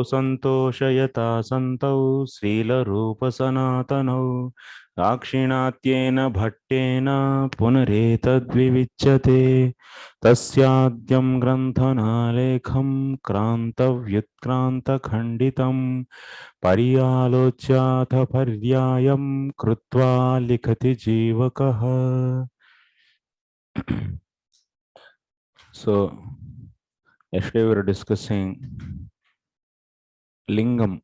संतोषयता सन्तौ श्रीलरूपसनातनौ दाक्षिणात्येन भट्टेन पुनरेतद्विविच्यते तस्याद्यं ग्रन्थनालेखं क्रान्तव्युत्क्रान्तखण्डितं पर्यालोच्याथ पर्यायं कृत्वा लिखति जीवकः. So yesterday we were discussing lingam,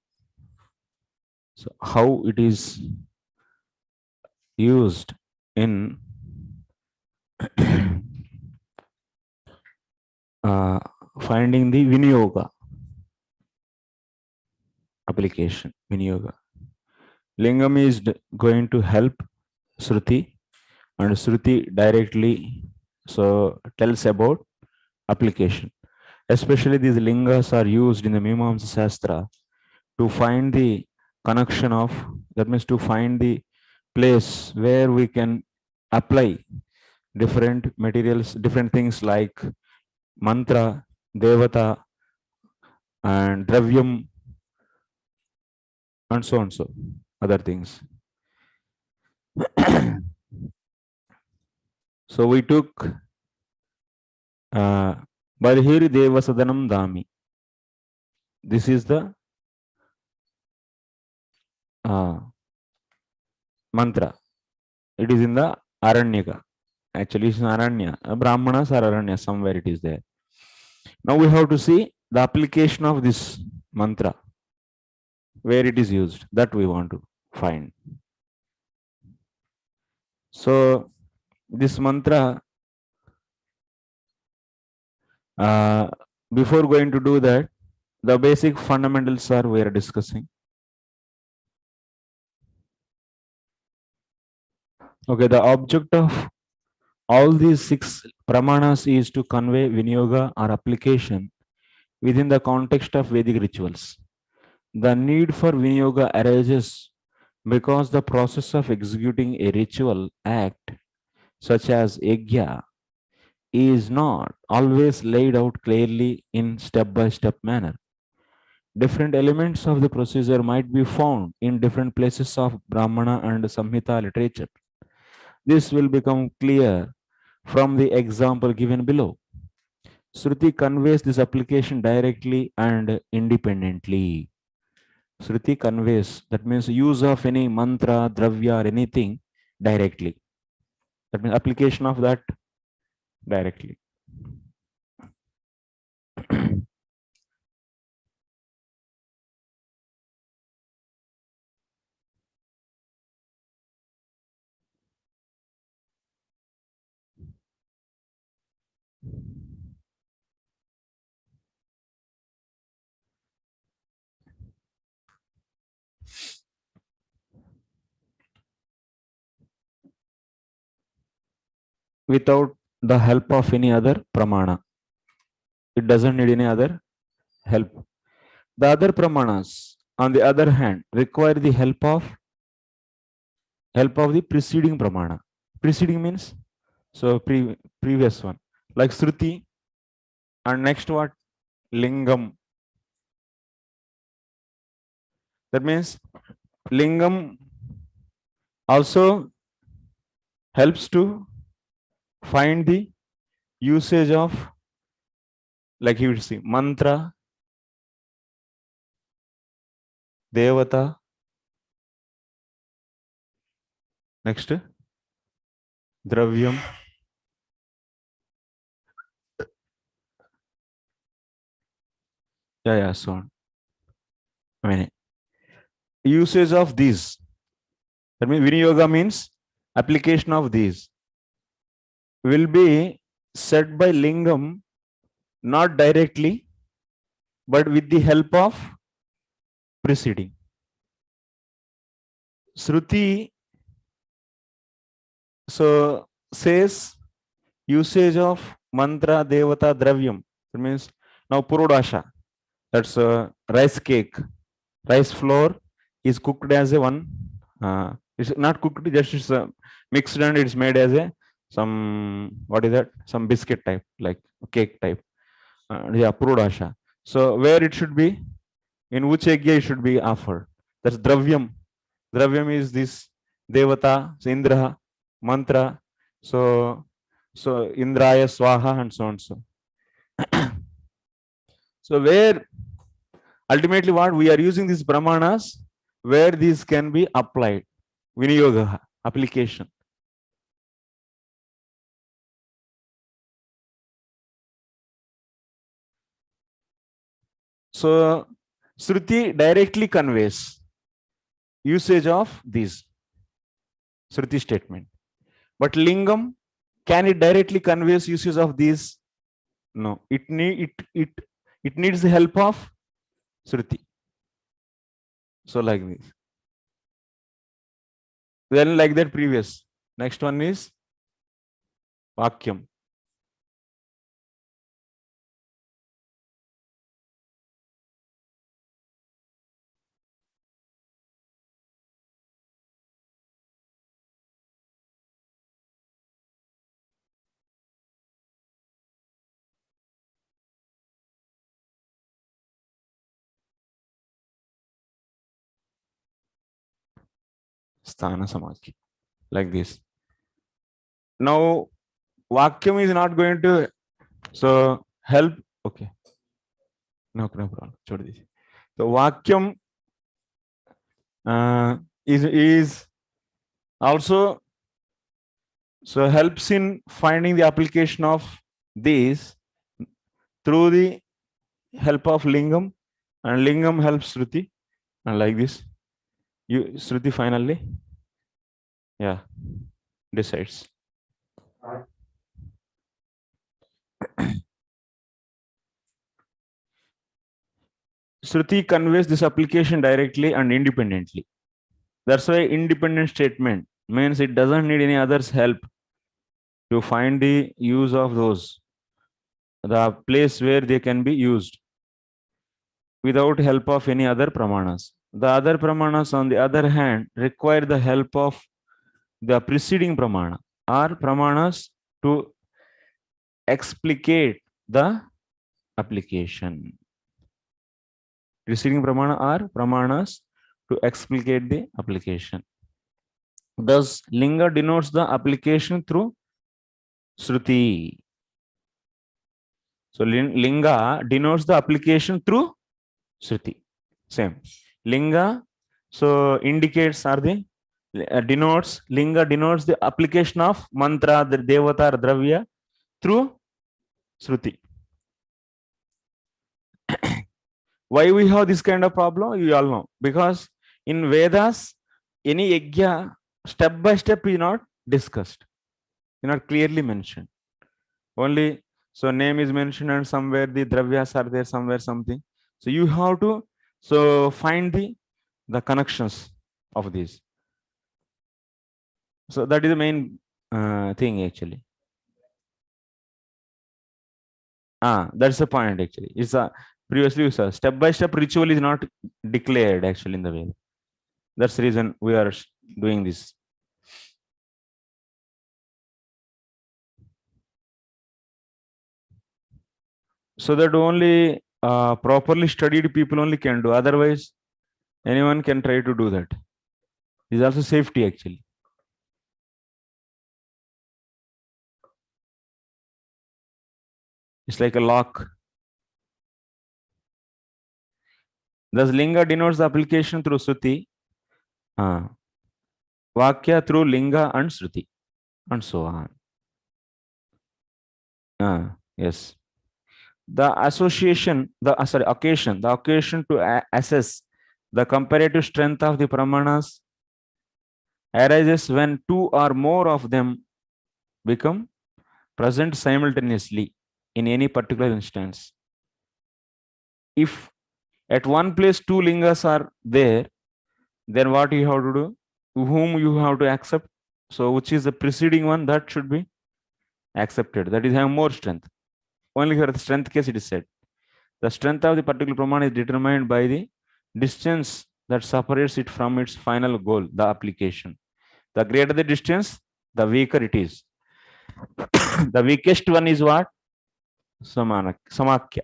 so how it is used in finding the Vinyoga application. Vinyoga. Lingam is going to help Shruti, and Shruti directly so tells about application. Especially these lingas are used in the Mimamsa Shastra to find the connection of, that means to find the place where we can apply different materials, different things like mantra, devata, and dravyam, and so and so other things. So we took Barhiri Devasadanam Dami. This is the mantra. It is in the Aranyaka. Actually, it's in Aranya. Brahmanas or Aranya, somewhere it is there. Now we have to see the application of this mantra, where it is used. That we want to find. So this mantra, before going to do that, the basic fundamentals are we are discussing. Okay, the object of all these 6 pramanas is to convey Vinyoga or application within the context of Vedic rituals. The need for Vinyoga arises because the process of executing a ritual act, such as yajna, is not always laid out clearly in step-by-step manner. Different elements of the procedure might be found in different places of Brahmana and Samhita literature. This will become clear from the example given below. Shruti conveys this application directly and independently. Shruti conveys, that means use of any mantra, dravya, or anything directly. That means application of that directly. Without the help of any other pramana. It doesn't need any other help. The other pramanas, on the other hand, require the help of the preceding pramana. Preceding means so previous one, like Shruti, and next what? Lingam. That means lingam also helps to find the usage of, like you would see, mantra, devata, next dravyam, so on. I mean, usage of these. That means Vinyoga means application of these will be said by lingam, not directly, but with the help of preceding. Shruti so says usage of mantra, devata, dravyam. That means now purodasha, that's a rice cake. Rice flour is cooked as a one. It's not cooked, just it's mixed and it's made as a some, what is that? Some biscuit type, like cake type. Purodasha. So where it should be? In which yajna it should be offered. That's dravyam. Dravyam is this devata, so Indra, mantra, so Indraya Swaha and so on. So where ultimately what we are using these brahmanas, where these can be applied, viniyoga, application. So Shruti directly conveys usage of these Shruti statement. But Lingam, can it directly conveys usage of these? No, it needs the help of Shruti. So like this. Then like that previous. Next one is Vakyam. Sthana Samakya. Like this. Now Vakyam is not going to help. Okay. No problem. So Vakyam is also helps in finding the application of these through the help of Lingam, and Lingam helps Shruti, and like this. Shruti finally, decides. Shruti conveys this application directly and independently. That's why independent statement means it doesn't need any other's help to find the use of those, the place where they can be used without help of any other pramanas. The other pramanas, on the other hand, require the help of the preceding pramana or pramanas to explicate the application. Preceding pramana or pramanas to explicate the application. Thus, linga denotes the application through Shruti. So, linga denotes the application through Shruti. Same. Linga, so indicates are the denotes, linga denotes the application of mantra, the devata, or dravya through Shruti. Why we have this kind of problem? You all know. Because in Vedas, any yajna step by step is not discussed, is not clearly mentioned. Only name is mentioned and somewhere the dravyas are there, somewhere something. So you have to find the connections of these. So that is the main thing actually. That's the point actually. It's a previously step by step ritual is not declared actually in the way. That's the reason we are doing this. So that only properly studied people only can do. Otherwise, anyone can try to do that. It's also safety actually. It's like a lock. Thus, linga denotes the application through Shruti, Vakya through linga and Shruti, and so on. Yes. The association, the occasion to assess the comparative strength of the pramanas arises when two or more of them become present simultaneously in any particular instance. If at one place two lingas are there, then what you have to do? Whom you have to accept? So which is the preceding one that should be accepted. That is have more strength. Only for the strength case it is said. The strength of the particular pramana is determined by the distance that separates it from its final goal, the application. The greater the distance, the weaker it is. The weakest one is what? Samakya.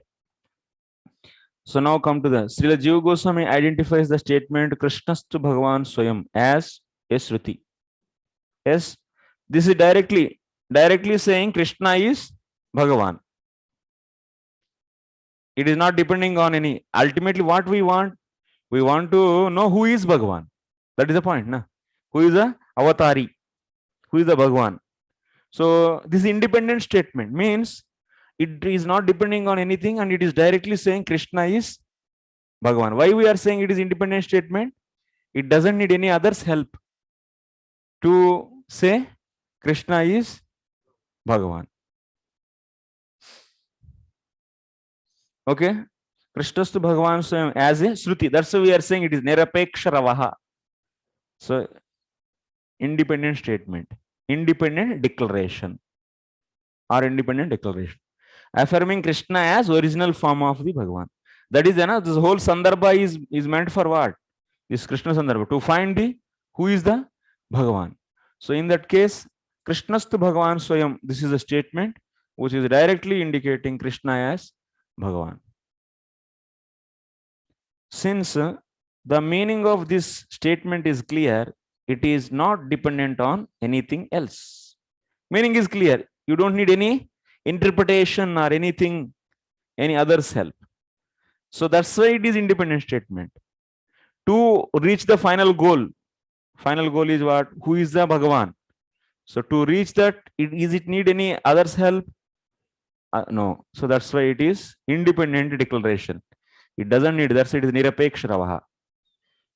So now come to the Srila Jiva Goswami identifies the statement Krishnastu Bhagavan Swayam as a Shruti. Yes, this is directly saying Krishna is Bhagavan. It is not depending on any. Ultimately, what we want to know who is Bhagavan. That is the point. Na? Who is the avatari? Who is the Bhagavan? So this independent statement means it is not depending on anything and it is directly saying Krishna is Bhagavan. Why we are saying it is independent statement? It doesn't need any other's help to say Krishna is Bhagavan. Okay? Krishnastu Bhagavan Swayam as a Shruti. That's why we are saying it is Nirapeksharavaha. So, independent statement, independent declaration, or independent declaration. Affirming Krishna as original form of the Bhagavan. That is, this whole Sandrabha is meant for what? This Krishna Sandrabha. To find the who is the Bhagavan. So, in that case, Krishnastu Bhagavan Swayam, this is a statement which is directly indicating Krishna as Bhagavan. Since the meaning of this statement is clear, it is not dependent on anything else. Meaning is clear. You don't need any interpretation or anything, any other's help. So that's why it is independent statement. To reach the final goal is what? Who is the Bhagavan? So to reach that, is it need any other's help? No. So that's why it is independent declaration. It doesn't need, that's it is Nirapeksharavaha.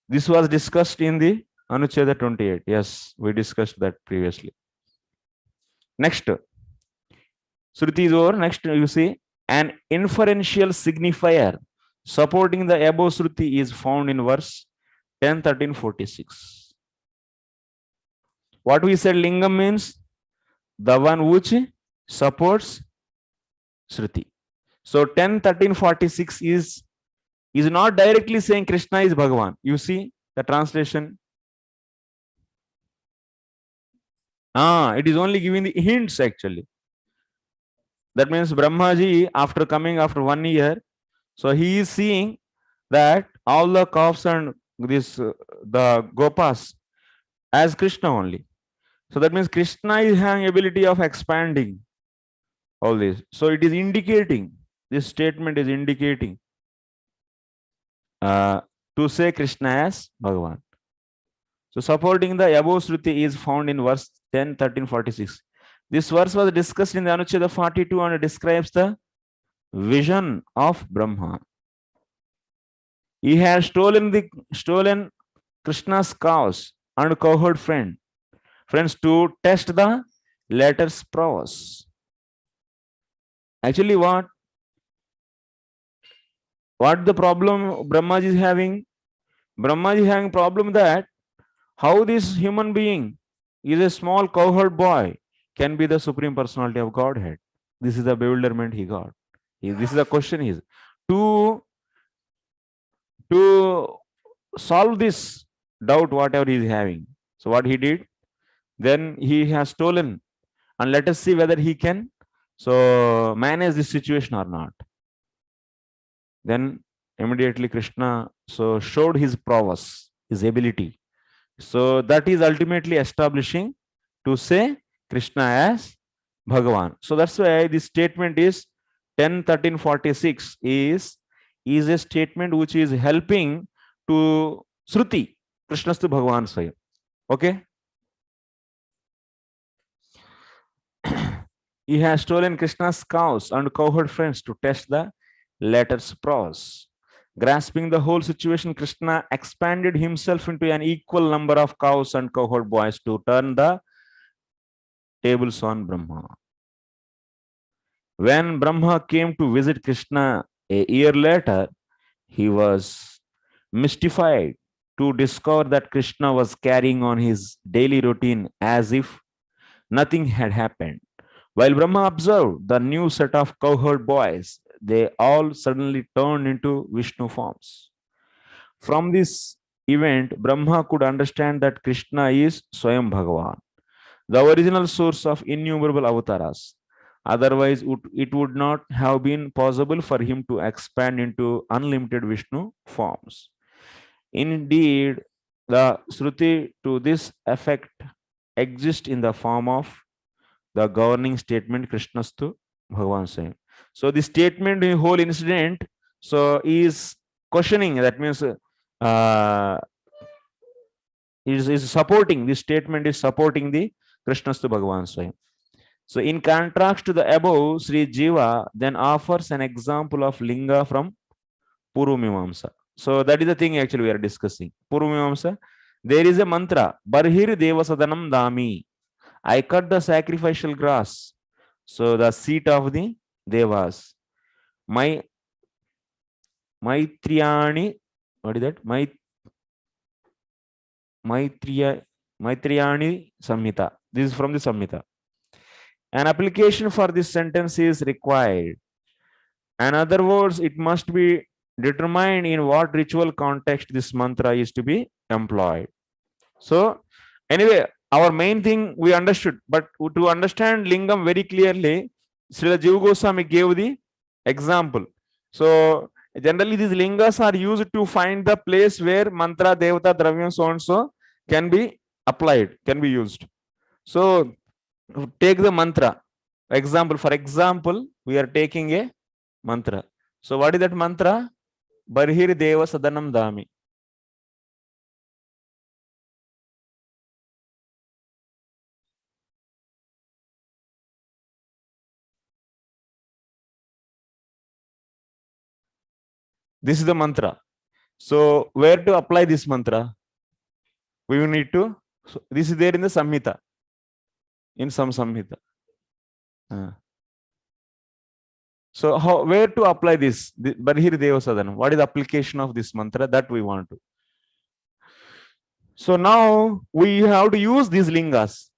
This was discussed in the Anucheda 28. Yes, we discussed that previously. Next, Shruti is over. Next, you see, an inferential signifier supporting the above Shruti is found in verse 10, 13, 46. What we said Lingam means the one which supports Shruti. So 10, 13, 46 is not directly saying Krishna is Bhagavan. You see the translation. It is only giving the hints actually. That means Brahmaji, after coming after 1 year, so he is seeing that all the calves and the Gopas as Krishna only. So that means Krishna is having ability of expanding all this. So it is indicating, this statement is indicating to say Krishna as Bhagavan. So supporting the above Shruti is found in verse 10, 13, 46. This verse was discussed in the Anucheda 42 and it describes the vision of Brahma. He has stolen Krishna's cows and cowherd friends to test the latter's prowess. Actually, what the problem Brahmaji is having? Brahmaji is having problem that how this human being is a small cowherd boy can be the supreme personality of Godhead. This is the bewilderment he got. This is the question is to solve this doubt whatever he is having. So what he did, then he has stolen, and let us see whether he can so manage this situation or not. Then immediately Krishna so showed his prowess, his ability. So that is ultimately establishing to say Krishna as Bhagavan. So that's why this statement is 10, 13, 46 is a statement which is helping to Shruti, Krishnastu Bhagavan Swayam. Okay? He has stolen Krishna's cows and cowherd friends to test the latter's prowess. Grasping the whole situation, Krishna expanded himself into an equal number of cows and cowherd boys to turn the tables on Brahma. When Brahma came to visit Krishna a year later, he was mystified to discover that Krishna was carrying on his daily routine as if nothing had happened. While Brahma observed the new set of cowherd boys, they all suddenly turned into Vishnu forms. From this event, Brahma could understand that Krishna is Swayam Bhagavan, the original source of innumerable avatars. Otherwise, it would not have been possible for him to expand into unlimited Vishnu forms. Indeed, the Shruti to this effect exists in the form of the governing statement Krishnastu Bhagavan saying. So the statement, the whole incident, so is questioning. That means is supporting, this statement is supporting the Krishnastu Bhagavan saying. So in contrast to the above, Sri Jiva then offers an example of linga from Purumimamsa. So that is the thing actually we are discussing. Purumimamsa, there is a mantra, Barhir Devasadanam Dami. I cut the sacrificial grass. So the seat of the Devas. My Maitriyani, what is that? Maitriyani Samhita. This is from the Samhita. An application for this sentence is required. In other words, it must be determined in what ritual context this mantra is to be employed. So, anyway, our main thing we understood, but to understand Lingam very clearly, Srila Jiva Goswami gave the example. So, generally, these lingas are used to find the place where mantra, devata, dravyam, so and so can be applied, can be used. So, take the mantra. Example, for example, we are taking a mantra. So, what is that mantra? Barhir Deva Sadanam Dami. This is the mantra. So, where to apply this mantra? We will need to. So this is there in the Samhita. In some Samhita. So, where to apply this? Barhir Deva Sadanam. What is the application of this mantra? That we want to. So, now we have to use these lingas.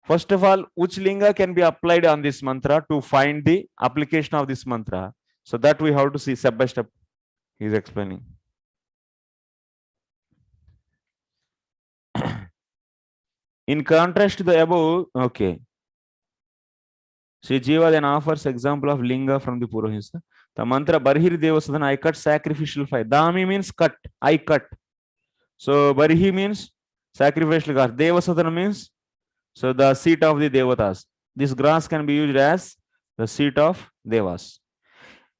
First of all, which linga can be applied on this mantra to find the application of this mantra? So, that we have to see step by step. He is explaining. In contrast to the above, okay. Sri Jiva then offers example of linga from the Purohisa. The mantra Barhir Devasadana, I cut sacrificial fire. Dami means cut, I cut. So Barhi means sacrificial grass. Devasadana means so the seat of the Devatas. This grass can be used as the seat of Devas.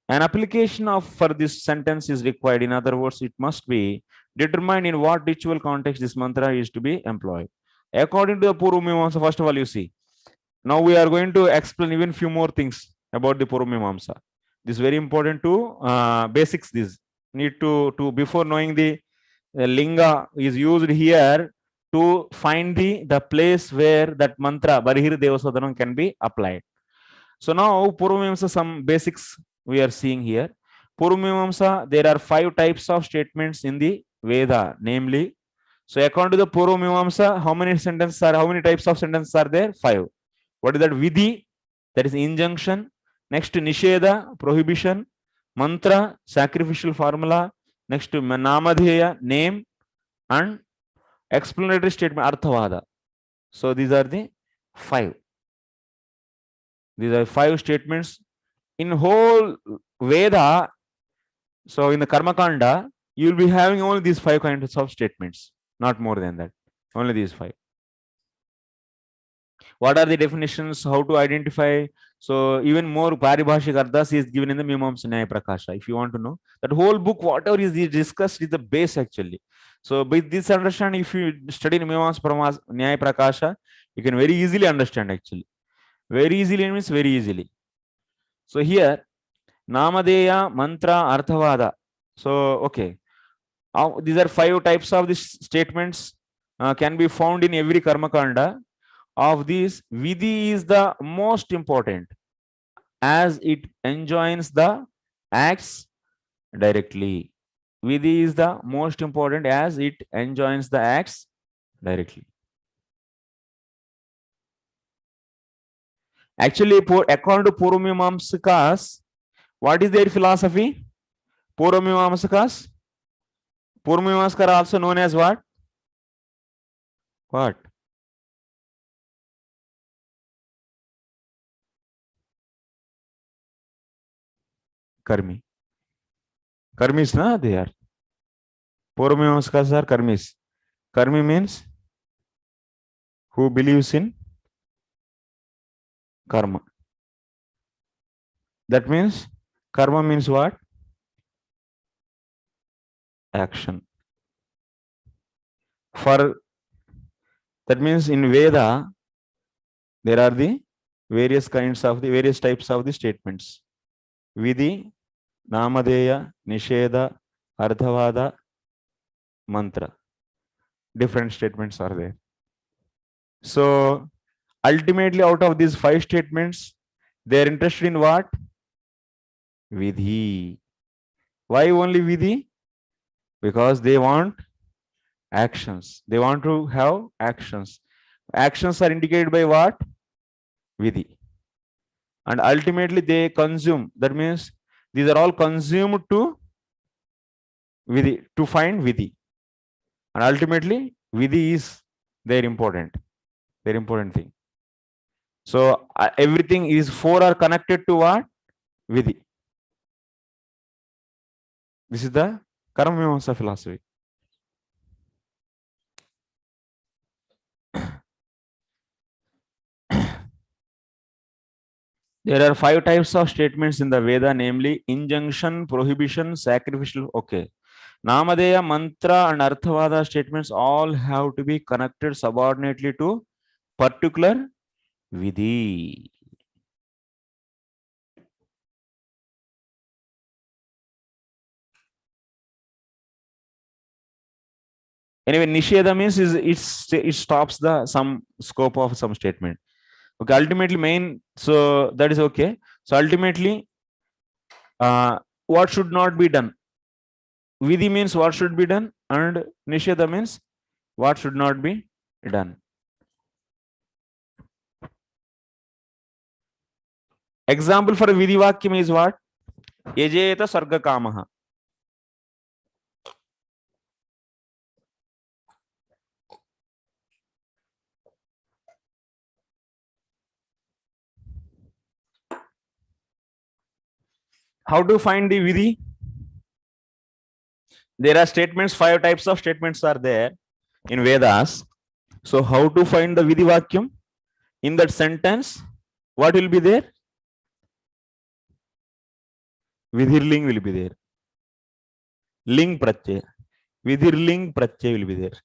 An application of for this sentence is required. In other words, it must be determined in what ritual context this mantra is to be employed. According to the Purumimamsa, first of all, you see. Now we are going to explain even few more things about the Purumimamsa. This is very important to basics. This need to before knowing the linga is used here to find the place where that mantra Barhir Devasadanam can be applied. So now Purumimamsa, some basics we are seeing here. Purumimamsa, there are 5 types of statements in the Veda, namely. So according to the Purumimamsa, how many types of sentences are there? 5. What is that? Vidhi, that is injunction. Next, Nisheda, prohibition. Mantra, sacrificial formula. Next, Namadheya, name. And explanatory statement, Arthavada. So these are the 5. These are 5 statements. In whole Veda, so in the Karma Kanda, you will be having only these 5 kinds of statements. Not more than that. Only these 5. What are the definitions? How to identify? So even more Paribhashik Arthas is given in the Mimamsa Nyaya Prakasha. If you want to know that whole book, whatever is discussed is the base actually. So with this understanding, if you study Mimamsa Nyaya Prakasha, you can very easily understand actually. Very easily means very easily. So here, Namadeya, Mantra, Arthavada. So okay, these are 5 types of these statements can be found in every Karma Kanda. Of these, Vidhi is the most important as it enjoins the acts directly. Vidhi is the most important as it enjoins the acts directly. Actually, according to Purumimamsakas, what is their philosophy? Purumimamsakas are also known as what? What? Karmi. Karmis, na, they are. Purvamimamskas are karmis. Karmi means who believes in karma. That means karma means what? Action. For that means in Veda, there are the various types of the statements. Vidhi, Namadeya, Nisheda, Ardhavada, Mantra. Different statements are there. So ultimately, out of these 5 statements, they are interested in what? Vidhi. Why only Vidhi? Because they want actions. They want to have actions. Actions are indicated by what? Vidhi. And ultimately they consume. That means these are all consumed to Vidhi, to find Vidhi. And ultimately Vidhi is their important thing. So everything is 4 are connected to what? Vidhi. This is the Karma Mimamsa philosophy. There are 5 types of statements in the Veda, namely injunction, prohibition, sacrificial. Okay. Namadeya, mantra, and Arthavada statements all have to be connected subordinately to particular Vidhi. Anyway, Nisheda means it stops the some scope of some statement. Okay, ultimately main, so that is okay. So ultimately, what should not be done? Vidhi means what should be done, and Nisheda means what should not be done. Example for a Vidhi Vakyam is what? Yajeta Sarga Kamaha. How to find the Vidhi? There are statements, 5 types of statements are there in Vedas. So how to find the Vidhi Vakyam? In that sentence, what will be there? Vidhirling will be there. Ling Pratyaya. Vidhirling Pratyaya will be there.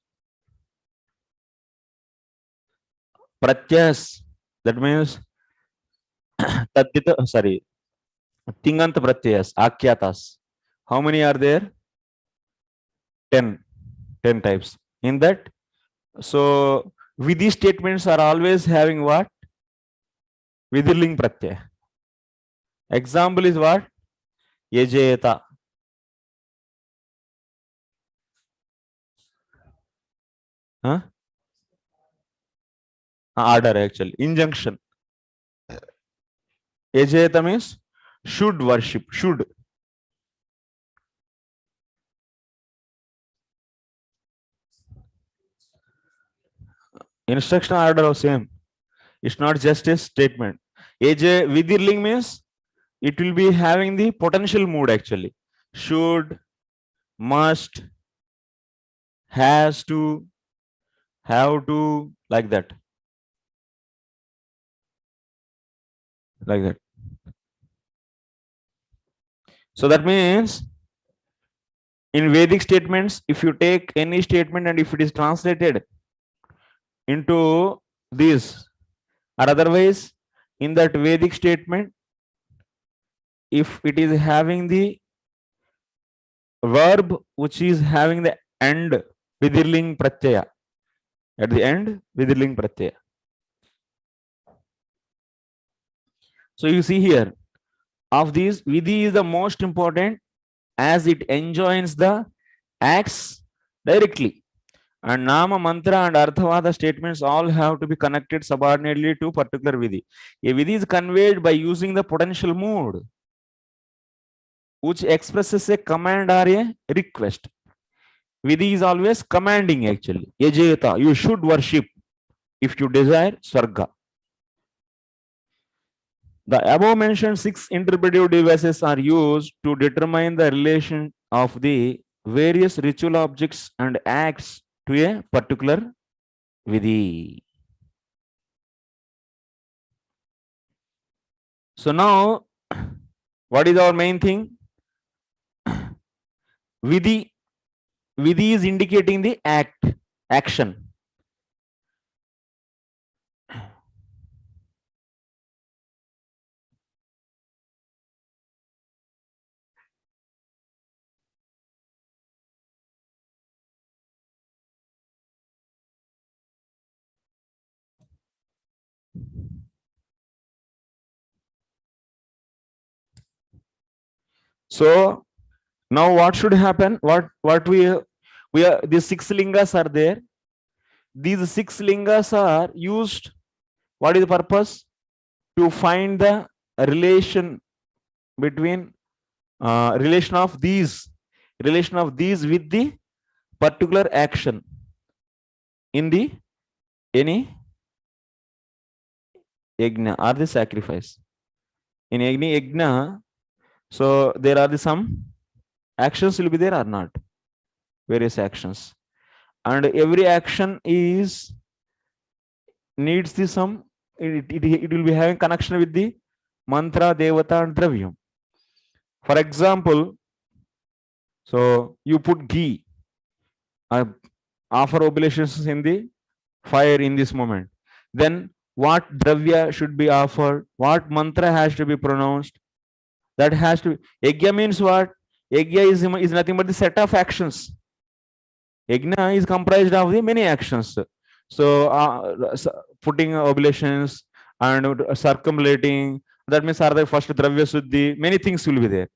Pratyas, that means Tadita, sorry, Tingant Pratyas, Akyatas. How many are there? 10 types. In that, so Vidhi statements are always having what? Vidhirling Pratyaya. Example is what? Yajeta. Huh? Order actually. Injunction. Yajeta means should worship. Should. Instruction order of same. It's not just a statement. Vidhirling means it will be having the potential mood actually. Should, must, has to, have to, like that. Like that. So that means in Vedic statements, if you take any statement and if it is translated into this, or otherwise in that Vedic statement, if it is having the verb which is having the end Vidhirling Pratyaya, at the end Vidhirling Pratyaya. So you see here, of these, Vidhi is the most important as it enjoins the acts directly. And Nama, Mantra and Arthavada statements all have to be connected subordinately to particular Vidhi. A Vidhi is conveyed by using the potential mood, which expresses a command or a request. Vidhi is always commanding actually. Yajeta, you should worship if you desire Swarga. The above mentioned 6 interpretive devices are used to determine the relation of the various ritual objects and acts to a particular vidhi. So now, what is our main thing? Vidhi. Vidhi is indicating the action. So now what should happen? What we are, these 6 lingas are there. These 6 lingas are used. What is the purpose? To find the relation between relation of these with the particular action in the any yajna or the sacrifice. In any yajna, so there are the some actions will be there or not, various actions, and every action is needs the some, it will be having connection with the mantra, devata and dravyam. For example, so you put ghee, offer oblations in the fire in this moment. Then what dravya should be offered, what mantra has to be pronounced, that has to be. Yajna means what? Yajna is nothing but the set of actions. Yajna is comprised of the many actions. So putting oblations and circumlating, that means are the first dravya suddhi, many things will be there.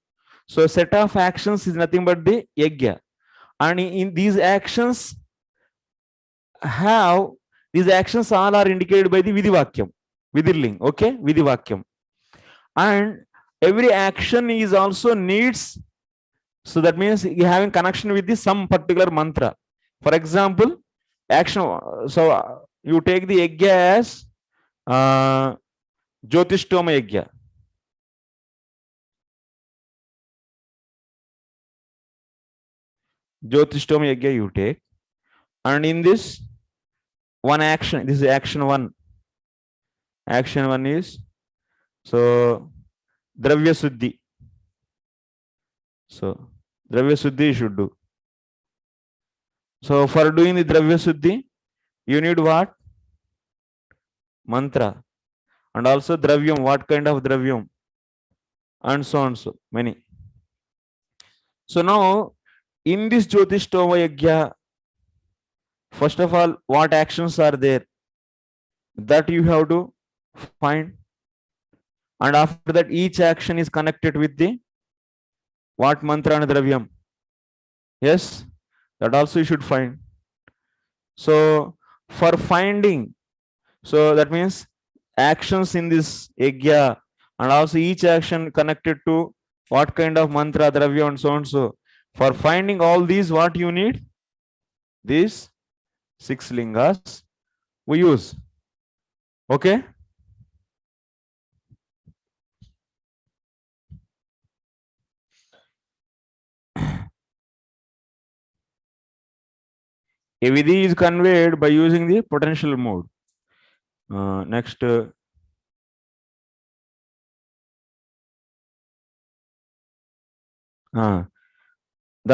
So set of actions is nothing but the yajna. And in these actions have, these actions all are indicated by the vidhivakyam, vidhirling, okay, vidhivakyam. And every action is also needs, so that means you having connection with the some particular mantra. For example, action, so you take the yajna as Jyotishtoma yajna. Jyotishtoma yajna you take, and in this one action, this is action 1. Action 1 is so dravya suddhi. So dravya suddhi you should do. So for doing the dravya suddhi, you need what? Mantra, and also dravyam, what kind of dravyam, and so on, so many. So now in this Jyotishtoma yajna, first of all, what actions are there, that you have to find, and after that each action is connected with the what mantra and dravyam. Yes, that also you should find. So for finding, so that means actions in this yajna, and also each action connected to what kind of mantra, dravya and so on. So for finding all these, what you need? These 6 lingas we use. Okay. A vidhi is conveyed by using the potential mode. Next. The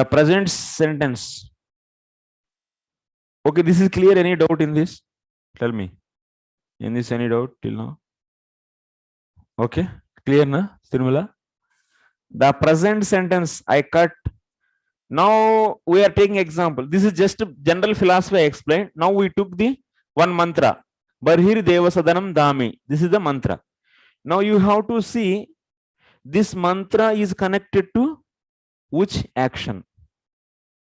present sentence. Okay, this is clear. Any doubt in this? Tell me. In this, any doubt till now? Okay, clear na, Tirumala? The present sentence I cut. Now we are taking example. This is just general philosophy I explained. Now we took the one mantra. Barhir Devasadanam Dami. This is the mantra. Now you have to see this mantra is connected to which action.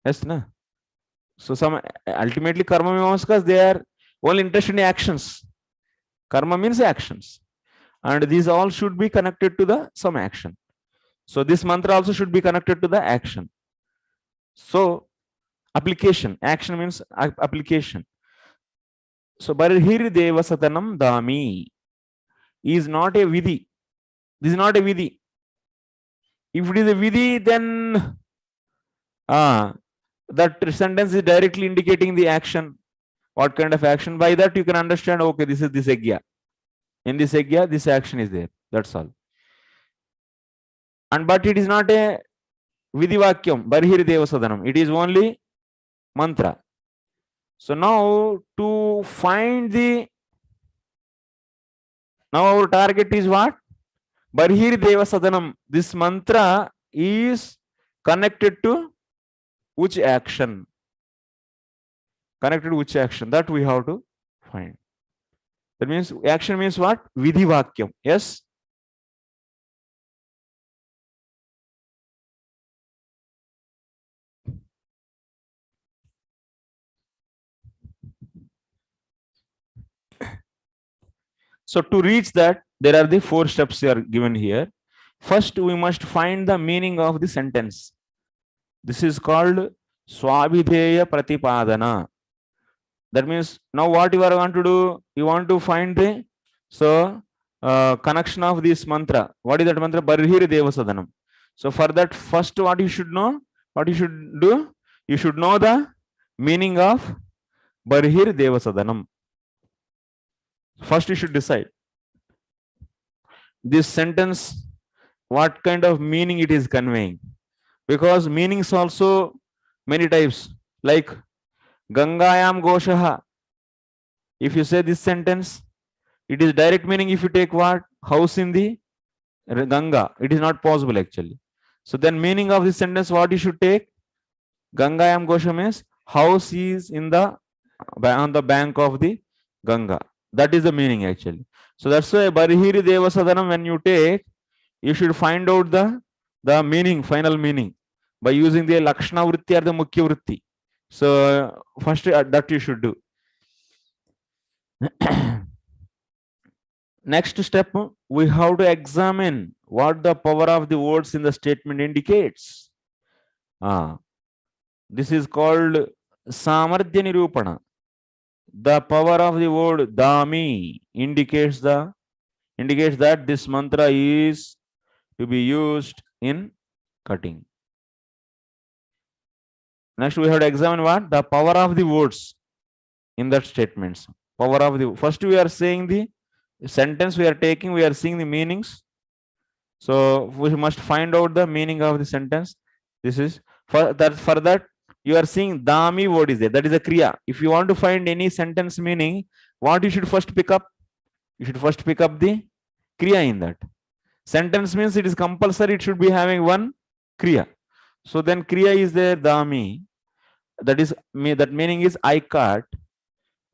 Yes, na? So some ultimately karma mimamsakas, they are all interested in actions. Karma means actions. And these all should be connected to the some action. So this mantra also should be connected to the action. So application, action means application. So Barhir Devasatanam Dami is not a vidhi. This is not a vidhi. If it is a vidhi, then that sentence is directly indicating the action. What kind of action? By that you can understand, okay, this is this yajna. In this yajna, this action is there. That's all. And but it is not a vidhivakyam, barhir devasadanam. It is only mantra. So now to find now our target is what? Barhir devasadanam. This mantra is connected to which action? Connected to which action? That we have to find. That means action means what? Vidhivakyam. Yes? So to reach that, there are the 4 steps are given here. First, we must find the meaning of the sentence. This is called Swabhideya Pratipadana. That means now what you are going to do? You want to find the connection of this mantra. What is that mantra? Barhir Devasadanam. So for that, first what you should know? What you should do? You should know the meaning of Barhir Devasadanam. First you should decide this sentence, what kind of meaning it is conveying. Because meanings also many types, like Gangayam Goshaha. If you say this sentence, it is direct meaning. If you take what? House in the Ganga. It is not possible actually. So then meaning of this sentence, what you should take? Gangayam Gosha means house is in on the bank of the Ganga. That is the meaning actually. So that's why Barhiri Devasadanam, when you take, you should find out the meaning, final meaning, by using the Lakshana Vritti or the Mukhya Vritti. So first that you should do. Next step, we have to examine what the power of the words in the statement indicates. This is called Samardhya Nirupana. The power of the word Dami indicates that this mantra is to be used in cutting. Next, we have to examine what? The power of the words in that statements. Power of the first we are saying the sentence we are taking, we are seeing the meanings. So we must find out the meaning of the sentence. This is for that you are seeing Dami word is there. That is a Kriya. If you want to find any sentence meaning, what you should first pick up? You should first pick up the Kriya in that. Sentence means it is compulsory, it should be having one Kriya. So then Kriya is there, Dami. That meaning is I cut.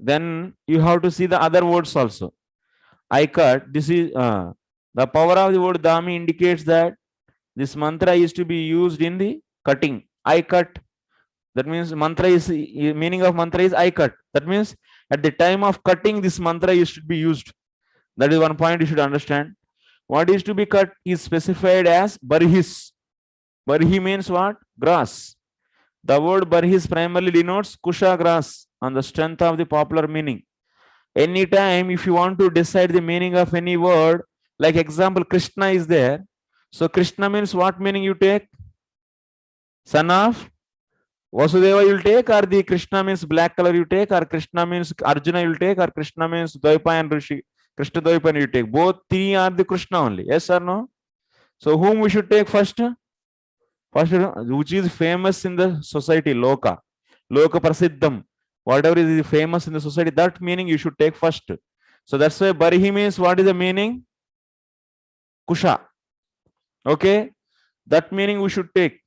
Then you have to see the other words also. I cut. This is the power of the word Dami indicates that this mantra is to be used in the cutting. I cut. That means mantra is meaning of mantra is I cut. That means at the time of cutting, this mantra should be used. That is one point you should understand. What is to be cut is specified as barhis. Barhi means what? Grass. The word barhis primarily denotes kusha grass on the strength of the popular meaning. Anytime if you want to decide the meaning of any word, like example, Krishna is there. So Krishna means what meaning you take? Son of Vasudeva you will take, or the Krishna means black color you take, or Krishna means Arjuna you will take, or Krishna means Dvaipayan Rishi, Krishna Dvaipayan you take. Both three are the Krishna only. Yes or no? So whom we should take first? First, which is famous in the society, Loka. Loka Prasiddham. Whatever is famous in the society, that meaning you should take first. So that's why Barihi means what is the meaning? Kusha. Okay? That meaning we should take.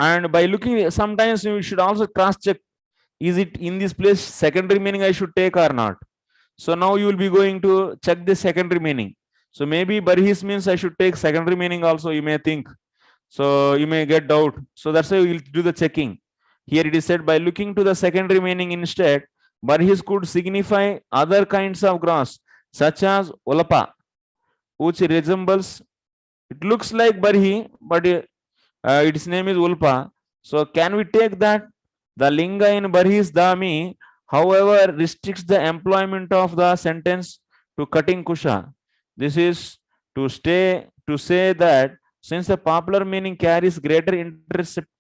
And by looking, sometimes you should also cross-check. Is it in this place secondary meaning I should take or not? So now you will be going to check the secondary meaning. So maybe Barhis means I should take secondary meaning also, you may think. So you may get doubt. So that's why we will do the checking. Here it is said by looking to the secondary meaning instead, Barhis could signify other kinds of grass, such as Ulapa, which resembles, it looks like Barhi, but its name is Ulpa. So can we take that? The linga in Barhis Dami, however, restricts the employment of the sentence to cutting kusha. This is to say that since the popular meaning carries greater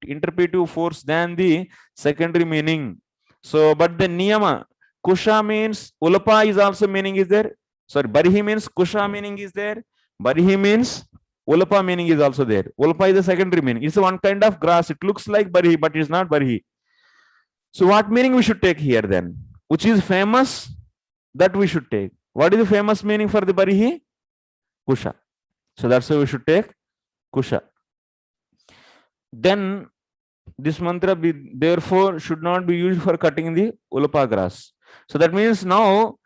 interpretive force than the secondary meaning. So, but the niyama, kusha means ulapa is also meaning is there. Sorry, barihi means kusha meaning is there. Barihi means ulapa meaning is also there. Ulapa is the secondary meaning. It's one kind of grass. It looks like barihi, but it's not barihi. So, what meaning we should take here then? Which is famous, that we should take. What is the famous meaning for the barihi? Kusha. So that's why we should take kusha. Then this mantra therefore should not be used for cutting the ulapa grass. So that means now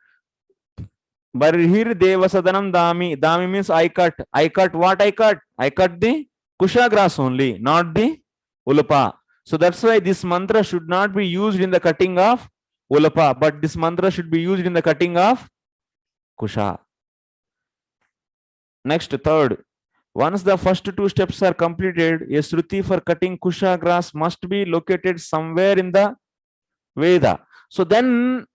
barhir devasadanam dami. Dami means I cut. I cut what I cut? I cut the kusha grass only, not the ulapa. So that's why this mantra should not be used in the cutting of ulapa, but this mantra should be used in the cutting of kusha. Next, third, once the first two steps are completed, a shruti for cutting kusha grass must be located somewhere in the Veda. So then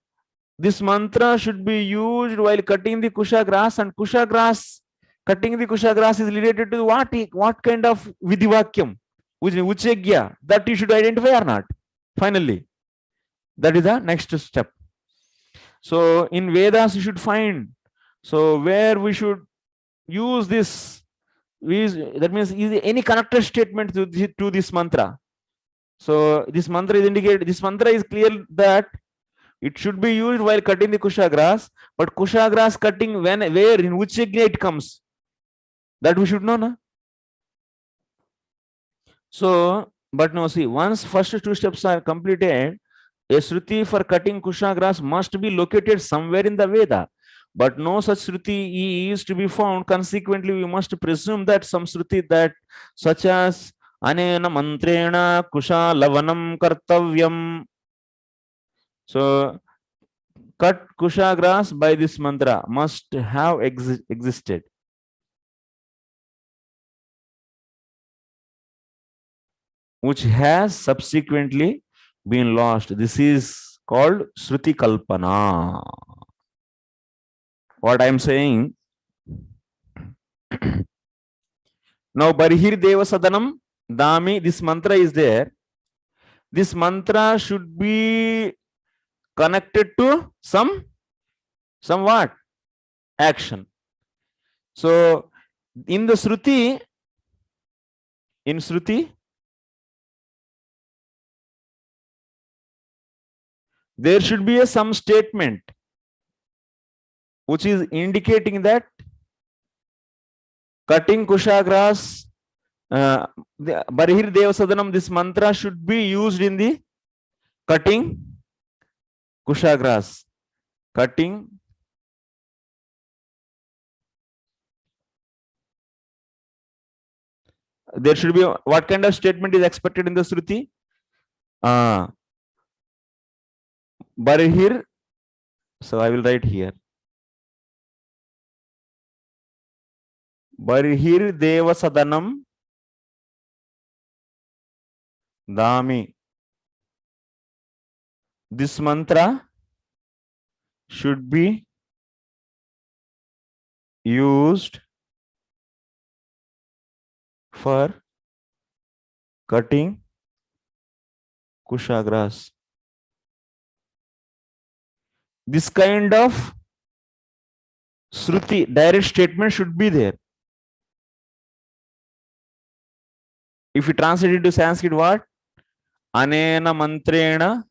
this mantra should be used while cutting the kusha grass, and kusha grass, cutting the kusha grass is related to what kind of vidhivakyam, which yagya, that you should identify or not. Finally, that is the next step. So in Vedas you should find, so where we should use this, that means is any connected statement to this mantra. So this mantra is indicated, this mantra is clear that it should be used while cutting the kusha grass, but kusha grass cutting when, where, in which yagna it comes, that we should know, na? So, but no, see, once first two steps are completed, a shruti for cutting kusha grass must be located somewhere in the Veda. But no such shruti is to be found. Consequently, we must presume that some shruti that, such as anena mantrena kusha lavanam kartavyam. So, cut kusha grass by this mantra must have existed. Which has subsequently been lost. This is called shruti kalpana. What I am saying, now barihir deva sadanam dami, this mantra is there. This mantra should be connected to some what? Action. So in the shruti, there should be some statement which is indicating that cutting kusha grass, barihir devasadanam, this mantra should be used in the cutting kusha grass. Cutting there should be, what kind of statement is expected in the shruti? Barihir, so I will write here. Barihir deva sadanam dami. This mantra should be used for cutting kusha grass. This kind of shruti, direct statement should be there. If you translate it to Sanskrit, what? Anena mantrena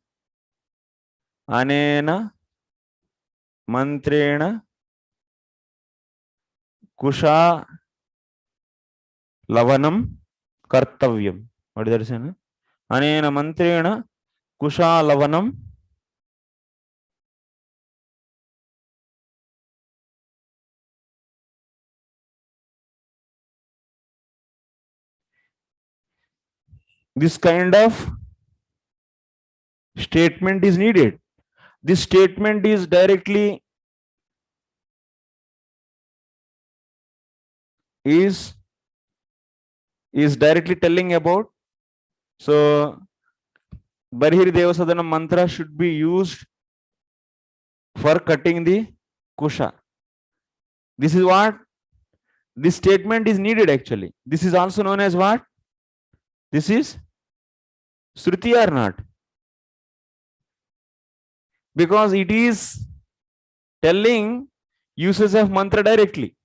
kusha lavanam kartavyam. What is that saying? Anena mantrena kusha lavanam this kind of statement is needed. This statement is directly directly telling about, so barihir devasadana mantra should be used for cutting the kusha. This is what? This statement is needed actually. This is also known as what? This is Shruti or not? Because it is telling uses of mantra directly.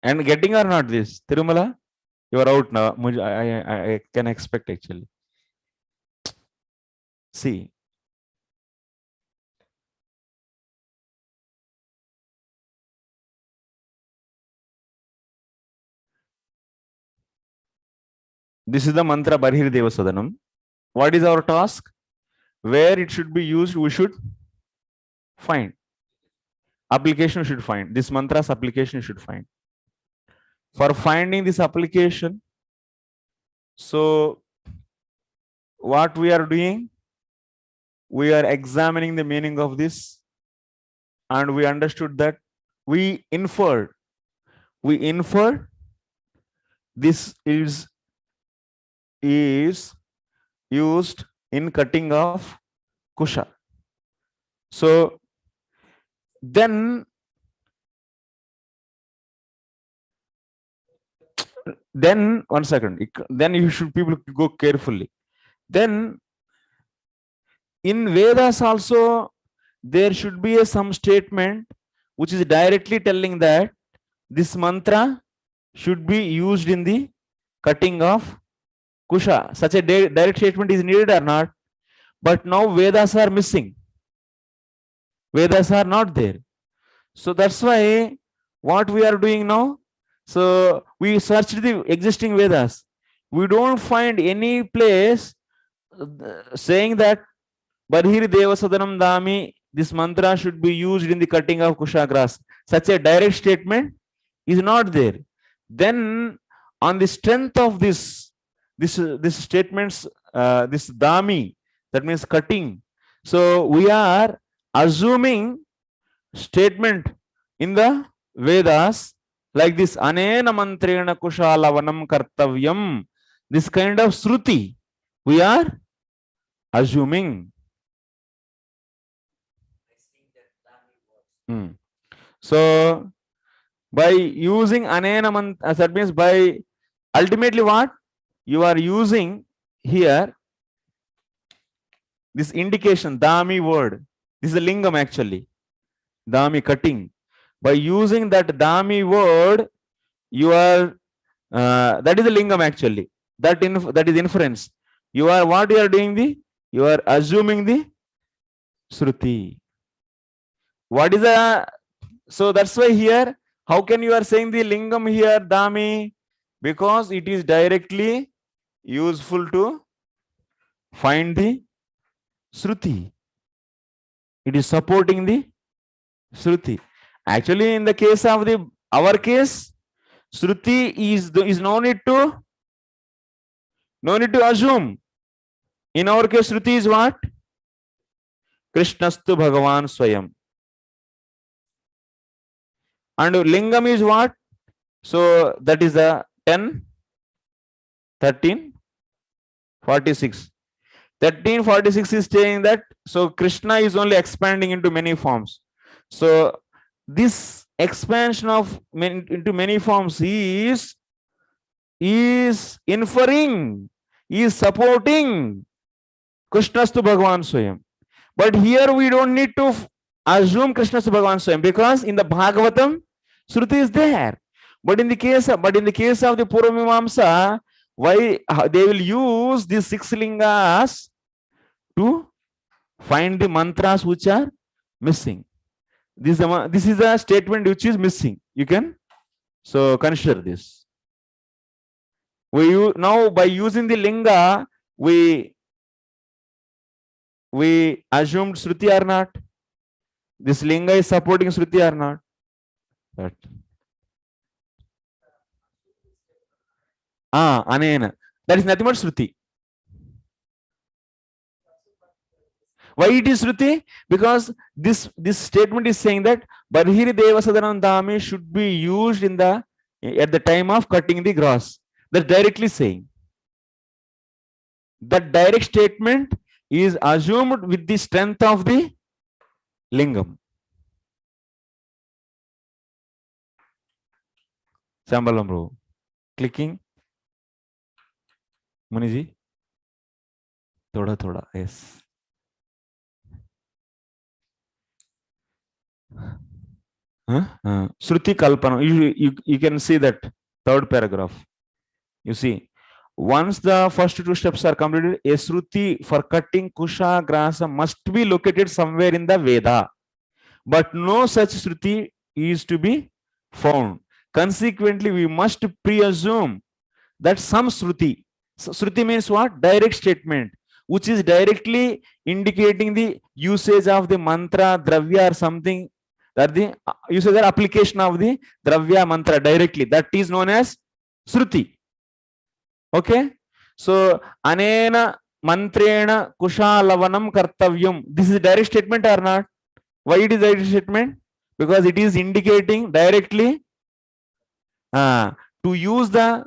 And getting or not this? Tirumala, you are out now. I can expect actually. See. This is the mantra Barhir Deva Sadanam. What is our task? Where it should be used, we should find. Application should find. This mantra's application should find. For finding this application, so what we are doing? We are examining the meaning of this, and we understood that we inferred this is used in cutting of kusha. So then one second, then you should people go carefully. Then in Vedas also there should be some statement which is directly telling that this mantra should be used in the cutting of kusha. Such a direct statement is needed or not? But now Vedas are missing. Vedas are not there. So that's why what we are doing now, so we searched the existing Vedas. We don't find any place saying that Barhir Deva Sadanam Dami, this mantra should be used in the cutting of kusha grass. Such a direct statement is not there. Then on the strength of this statements, this dami, that means cutting. So we are assuming statement in the Vedas like this, anena mantrena kushala vanam kartavyam. This kind of shruti we are assuming. So by using anena mantra, that means by ultimately what you are using here, this indication dami word, this is a lingam actually, dami cutting. By using that dami word, you are that is a lingam actually, that is inference. You are what you are doing, you are assuming the shruti. What is the, so that's why here, how can you are saying the lingam here dami? Because it is directly useful to find the shruti. It is supporting the shruti. Actually, in the case of our case, shruti is no need to assume. In our case, shruti is what? Krishnastu Bhagavan Swayam. And lingam is what? So that is the 10, 13, 46. 1346 is saying that, so Krishna is only expanding into many forms. So this expansion of into many forms is inferring, is supporting Krishnastu Bhagavan Swayam. But here we don't need to assume Krishnastu Bhagavan Swayam, because in the Bhagavatam Shruti is there. But in the case of the Purvamimamsa, why they will use these 6 lingas to find the mantras which are missing. This is a statement which is missing. You can so consider this. Now by using the linga, we assumed Shruti or not? This linga is supporting Shruti or not? But anena, that is nothing but Shruti. Why it is Shruti? Because this statement is saying that Barhiri Deva Sadanam Dami should be used at the time of cutting the grass. That's directly saying. That direct statement is assumed with the strength of the lingam. Sambalam bro. Clicking. Muniji. Thoda thoda. Yes. Shruti Kalpana. You can see that third paragraph. You see, once the first two steps are completed, a Shruti for cutting Kusha Grasa must be located somewhere in the Veda. But no such Shruti is to be found. Consequently, we must presume that some Shruti, so Shruti means what? Direct statement, which is directly indicating the usage of the mantra, dravya or something, that the usage or application of the dravya mantra directly, that is known as Shruti. Okay, so anena mantrena kushalavanam kartavyam, this is direct statement or not? Why it is direct statement? Because it is indicating directly to use the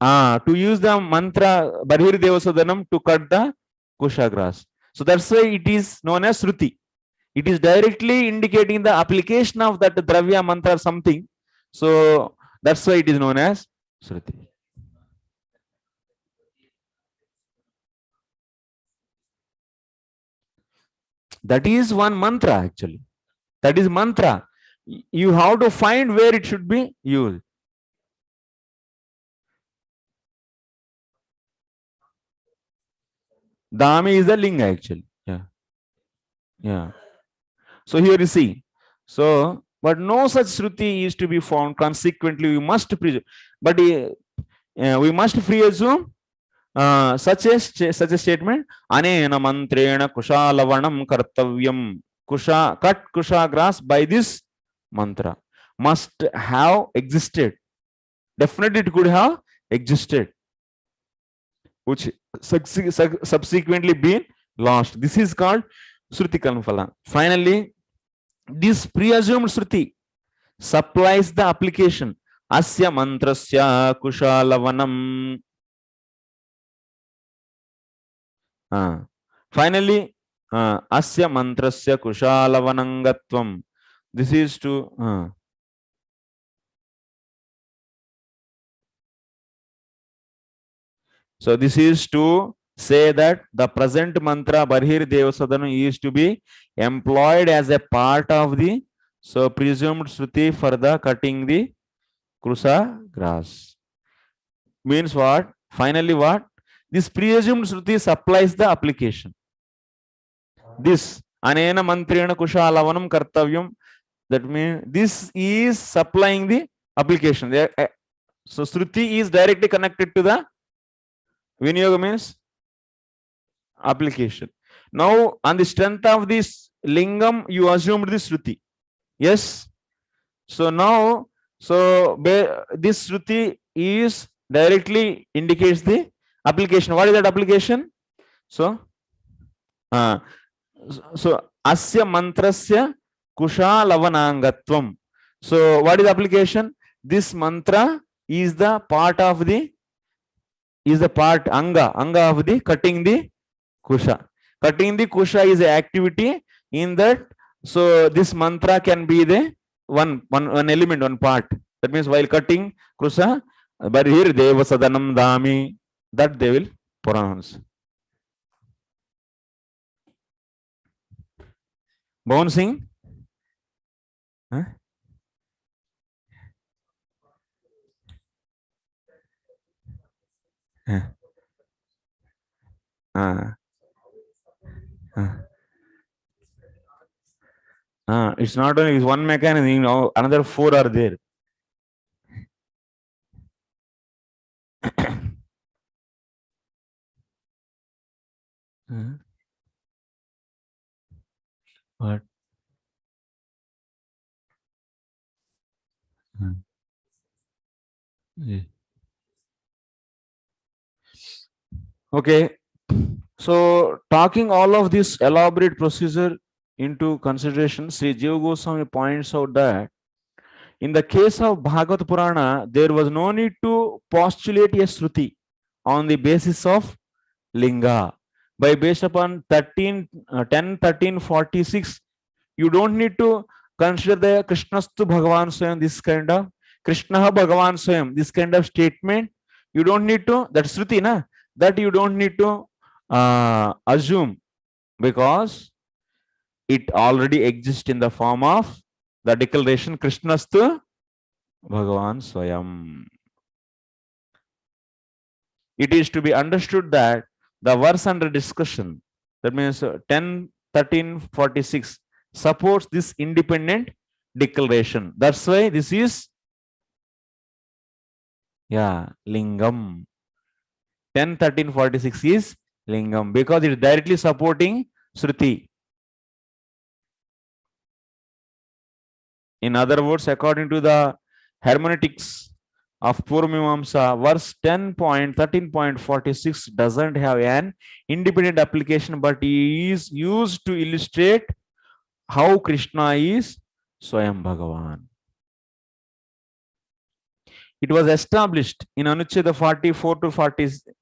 mantra Barhir Devasadanam to cut the kusha grass. So that's why it is known as Shruti. It is directly indicating the application of that Dravya mantra or something. So that's why it is known as Shruti. That is one mantra actually. That is mantra. You have to find where it should be used. Dami is the linga actually. Yeah. So here you see. So, but no such Shruti is to be found. Consequently, we must presume. But we must presume such a statement. Anena mantrena kushalavanam kartavyam. Cut kusha grass by this mantra must have existed. Definitely it could have existed, which subsequently been lost. This is called Shruti Kalpana. Finally, this preassumed Shruti supplies the application. Asya mantrasya kushalavanam. Finally, asya mantrasya kushalavanangatvam. This is to so this is to say that the present mantra Barhir Devasadana is to be employed as a part of the presumed Shruti for the cutting the Krusa grass. Means what? Finally what? This presumed Shruti supplies the application. This anena mantrena kushalavanam kartavyam, that means this is supplying the application. So Shruti is directly connected to the Vinyoga means application. Now on the strength of this lingam, you assumed this Shruti. Yes. So now, this Shruti is directly indicates the application. What is that application? So asya mantrasya kushalavanangatvam. So what is the application? This mantra is the part of the anga of the cutting the kusha. Cutting the kusha is an activity in that. So this mantra can be the one element, one part. That means while cutting kusha, but here Devasadanam Dami, that they will pronounce. Bouncing. Huh? It's not only one mechanism, you know, another 4 are there. What? Yeah. Okay. So talking all of this elaborate procedure into consideration, Sri Jiva Goswami points out that in the case of Bhagavad Purana, there was no need to postulate a Shruti on the basis of Linga. Based upon 10:13:46, you don't need to consider the Krishnastu Bhagavan Swayam, this kind of. Krishna Bhagavan Swayam. This kind of statement, you don't need to, that's Shruti, na? That you don't need to assume, because it already exists in the form of the declaration Krishnastu Bhagavan Swayam. It is to be understood that the verse under discussion, that means 10, 13, 46, supports this independent declaration. That's why this is, yeah, Lingam. 10, 13, 46 is Lingam because it is directly supporting Shruti. In other words, according to the hermeneutics of Purvamimamsa, verse 10.13.46 doesn't have an independent application, but is used to illustrate how Krishna is Swayam Bhagavan. It was established in Anucheda 44 to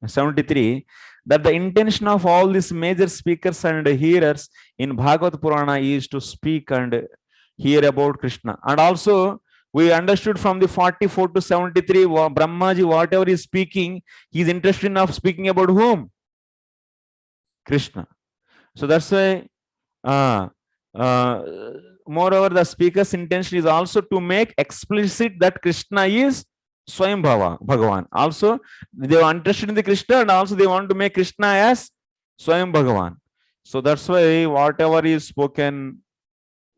73 that the intention of all these major speakers and hearers in Bhagavad Purana is to speak and hear about Krishna. And also, we understood from the 44 to 73, Brahmaji, whatever is speaking, he is interested in speaking about whom? Krishna. So that's why, moreover, the speaker's intention is also to make explicit that Krishna is Swayam Bhagavan. Also, they are interested in the Krishna and also they want to make Krishna as Swayam Bhagavan. So that's why whatever is spoken,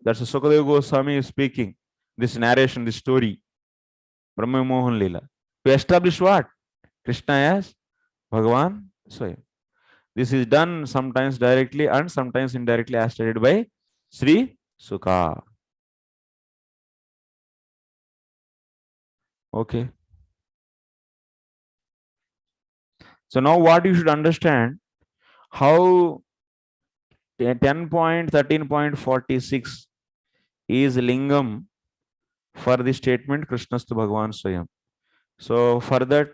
that's Sukadeva Goswami is speaking, this narration, this story, Brahma Mohan Leela, to establish what? Krishna as Bhagavan Swayam. This is done sometimes directly and sometimes indirectly, as stated by Sri Sukha. Okay. So now what you should understand, how 10.13.46 is Lingam for the statement Krishnastu Bhagavan Swayam. So for that,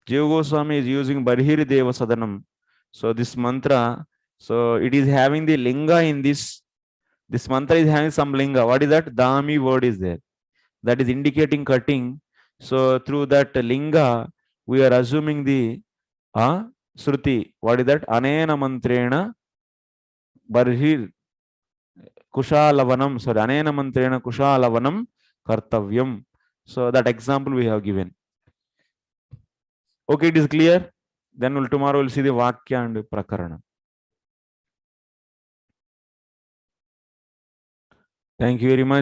Jiva Goswami is using Barhiri Deva Sadanam. So this mantra, so it is having the linga in this. This mantra is having some linga. What is that? Dami word is there. That is indicating cutting. So through that linga, we are assuming the Shruti. What is that? Anena mantrena Barhir Kushalavanam. Sorry, Anena mantrena Kushalavanam Kartavyam. So that example we have given. Okay, it is clear. Then tomorrow we'll see the Vakya and Prakarana. Thank you very much.